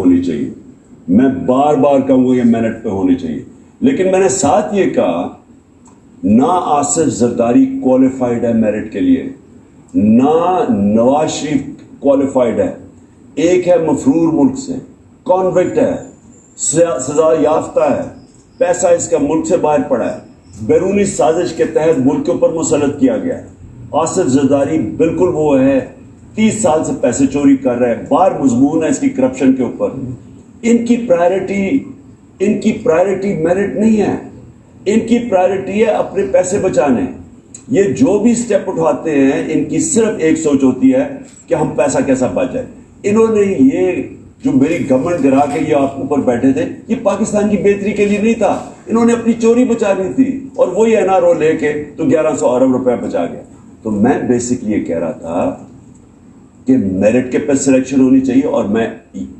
होनी चाहिए। मैं बार बार कहूंगा ये मेरिट पे होनी चाहिए, लेकिन मैंने साथ ये कहा ना आसिफ जरदारी क्वालिफाइड है मेरिट के लिए, ना नवाज शरीफ क्वालिफाइड है। एक है मफरूर मुल्क से, कॉन्विक्ट है, सजा याफ्ता है, पैसा इसका मुल्क से बाहर पड़ा है, बैरूनी साजिश के तहत मुल्क के ऊपर मुसल्लत किया गया है। आसिफ जरदारी बिल्कुल वो है, 30 साल से पैसे चोरी कर रहा है, बार मजमून है इसकी करप्शन के ऊपर। इनकी प्रायोरिटी मेरिट नहीं है, इनकी प्रायोरिटी है अपने पैसे बचाने। ये जो भी स्टेप उठाते हैं इनकी सिर्फ एक सोच होती है कि हम पैसा कैसा बच जाए। इन्होंने ये जो मेरी गवर्नमेंट गिरा के ये आप ऊपर बैठे थे, ये पाकिस्तान की बेहतरी के लिए नहीं था, इन्होंने अपनी चोरी बचानी थी और वही एनआरओ लेके तो 1100 अरब रुपया बचा गया। तो मैं बेसिकली ये कह रहा था कि मेरिट के पे सिलेक्शन होनी चाहिए। और मैं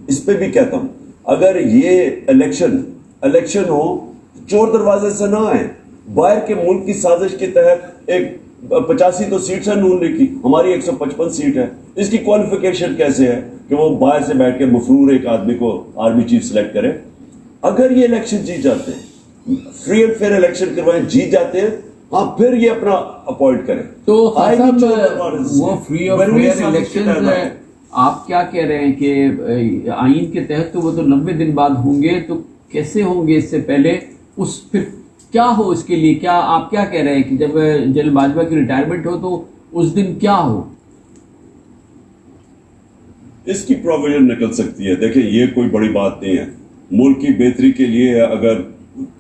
इस पे भी कहता हूं, अगर ये इलेक्शन हो चोर दरवाजे से ना आए, बाहर के मुल्क की साजिश के तहत एक 85 तो सीट है नून लीग की, हमारी 155 सीट है। इसकी क्वालिफिकेशन कैसे है कि वो बाहर से बैठ के मफरूर एक आदमी को आर्मी चीफ सिलेक्ट करे? अगर ये इलेक्शन जीत जाते हैं, फ्री एंड फेयर इलेक्शन करवाएं, जीत जाते हैं, हाँ फिर ये अपना अपॉइंट करें। तो वो फ्री और फेयर इलेक्शन आप क्या कह रहे हैं कि आईन के तहत तो वो तो 90 दिन बाद होंगे, तो कैसे होंगे? इससे पहले उस फिर क्या हो इसके लिए? क्या आप क्या कह रहे हैं कि जब जनरल बाजवा की रिटायरमेंट हो तो उस दिन क्या हो? इसकी प्रोविजन निकल सकती है। देखिए ये कोई बड़ी बात नहीं है, मुल्क की बेहतरी के लिए अगर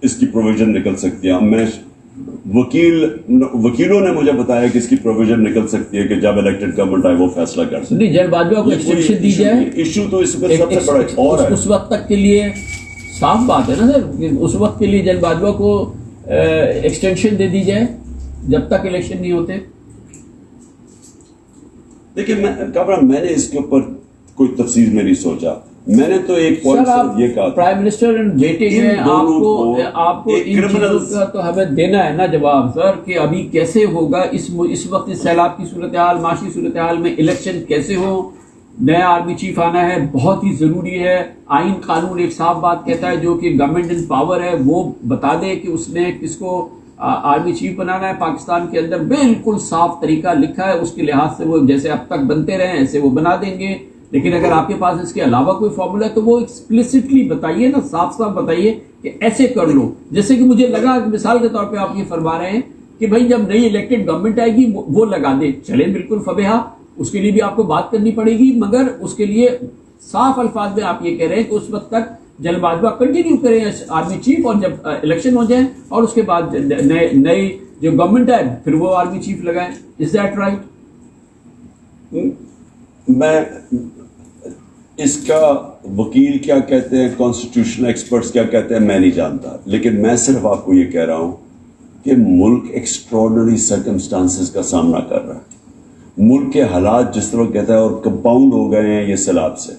इसकी प्रोविजन निकल सकती है। मैं वकीलों ने मुझे बताया कि इसकी प्रोविजन निकल सकती है कि जब इलेक्टेड गवर्नमेंट आए वो फैसला कर सकती है। जनरल बाजवा को एक्सटेंशन दी जाए, इशू तो इसमें सबसे बड़ा और है। उस वक्त तक के लिए साफ बात है ना सर, उस वक्त के लिए जनरल बाजवा को एक्सटेंशन दे दी जाए जब तक इलेक्शन नहीं होते। देखिए मैंने इसके ऊपर कोई तफसील में नहीं सोचा। मैंने तो एक पॉइंट ये कहा, प्राइम मिनिस्टर वेटिंग में आपको इन चीजों का तो हमें देना है ना जवाब सर, कि अभी कैसे होगा इस वक्त इस सैलाब की सूरत हाल, माशी सूरत हाल में इलेक्शन कैसे हो। नया आर्मी चीफ आना है, बहुत ही जरूरी है। आइन कानून एक साफ बात कहता है, जो कि गवर्नमेंट इन पावर है वो बता दे कि उसने किसको आर्मी चीफ बनाना है। पाकिस्तान के अंदर बिल्कुल साफ तरीका लिखा है, उसके लिहाज से वो जैसे अब तक बनते रहे ऐसे वो बना देंगे। लेकिन अगर आपके पास इसके अलावा कोई फॉर्मूला है तो वो एक्सप्लिसिटली बताइए ना, साफ साफ बताइए कि ऐसे कर लो। जैसे कि मुझे लगा, मिसाल के तौर पे आप ये फरमा रहे हैं कि भाई जब नई इलेक्टेड गवर्नमेंट आएगी वो लगा दे, चले बिल्कुल फबेहा, उसके लिए भी आपको बात करनी पड़ेगी, मगर उसके लिए साफ अल्फाज में आप ये कह रहे हैं कि उस वक्त तक जनरल बाजवा कंटिन्यू करें आर्मी चीफ, और जब इलेक्शन हो जाए और उसके बाद नई जो गवर्नमेंट है फिर वो आर्मी चीफ लगाए। Is that right? मैं इसका वकील क्या कहते हैं, कॉन्स्टिट्यूशनल एक्सपर्ट्स क्या कहते हैं, मैं नहीं जानता, लेकिन मैं सिर्फ आपको ये कह रहा हूं कि मुल्क एक्स्ट्रॉर्डिनरी सर्कमस्टांसेस का सामना कर रहा है। मुल्क के हालात जिस तरह कहता है और कंपाउंड हो गए हैं ये सैलाब से।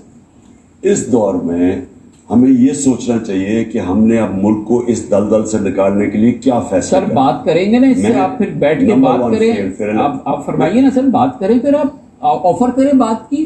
इस दौर में हमें ये सोचना चाहिए कि हमने अब मुल्क को इस दलदल से निकालने के लिए क्या फैसला। सर बात करेंगे ना इससे, आप फिर बैठ के बात करें, आप फरमाइए ना सर, बात करें, फिर आप ऑफर करें बात की।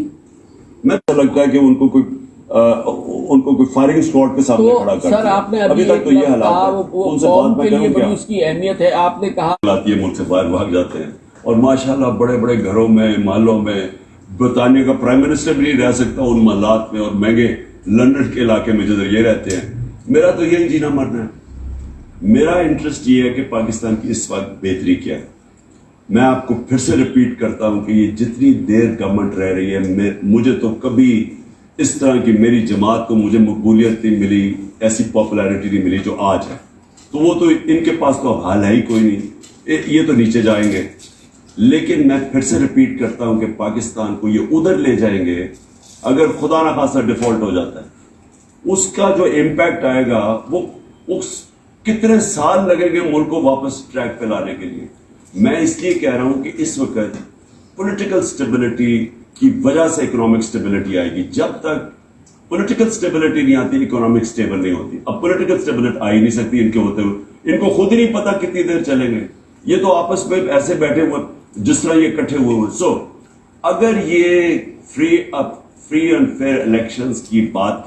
मैं तो लगता है कि उनको कोई फायरिंग स्क्वाड के सामने खड़ा कर सर आपने अभी तक तो ये हालात उनसे बात में करूं क्या? उसकी अहमियत है, आपने कहा मुल्क से बाहर भाग जाते हैं और माशाल्लाह बड़े बड़े घरों में, महलों में बरतानिया का प्राइम मिनिस्टर भी नहीं रह सकता उन महलात में, और महंगे लंदन के इलाके में जिधर ये रहते हैं। मेरा तो यही जीना मरना है। मेरा इंटरेस्ट ये है कि पाकिस्तान की इस वक्त बेहतरी क्या है। मैं आपको फिर से रिपीट करता हूं कि ये जितनी देर गवर्नमेंट रह रही है, मुझे तो कभी इस तरह की मेरी जमात को मुझे मकबूलियत नहीं मिली, ऐसी पॉपुलैरिटी नहीं मिली जो आज है। तो वो तो इनके पास तो अब हाल है ही कोई नहीं, ये तो नीचे जाएंगे। लेकिन मैं फिर से रिपीट करता हूं कि पाकिस्तान को ये उधर ले जाएंगे अगर खुदा ना खासा डिफॉल्ट हो जाता है। उसका जो इम्पैक्ट आएगा वो कितने साल लगेंगे मुल्क को वापस ट्रैक पे लाने के लिए। मैं इसलिए कह रहा हूं कि इस वक्त पॉलिटिकल स्टेबिलिटी की वजह से इकोनॉमिक स्टेबिलिटी आएगी। जब तक पॉलिटिकल स्टेबिलिटी नहीं आती, इकोनॉमिक स्टेबल नहीं होती। अब पॉलिटिकल स्टेबिलिटी आ ही नहीं सकती इनके होते हुए, इनको खुद ही नहीं पता कितनी देर चलेंगे। ये तो आपस में ऐसे बैठे हुए जिस तरह ये इकट्ठे हुए हुए। सो अगर ये फ्री एंड फेयर इलेक्शंस की बात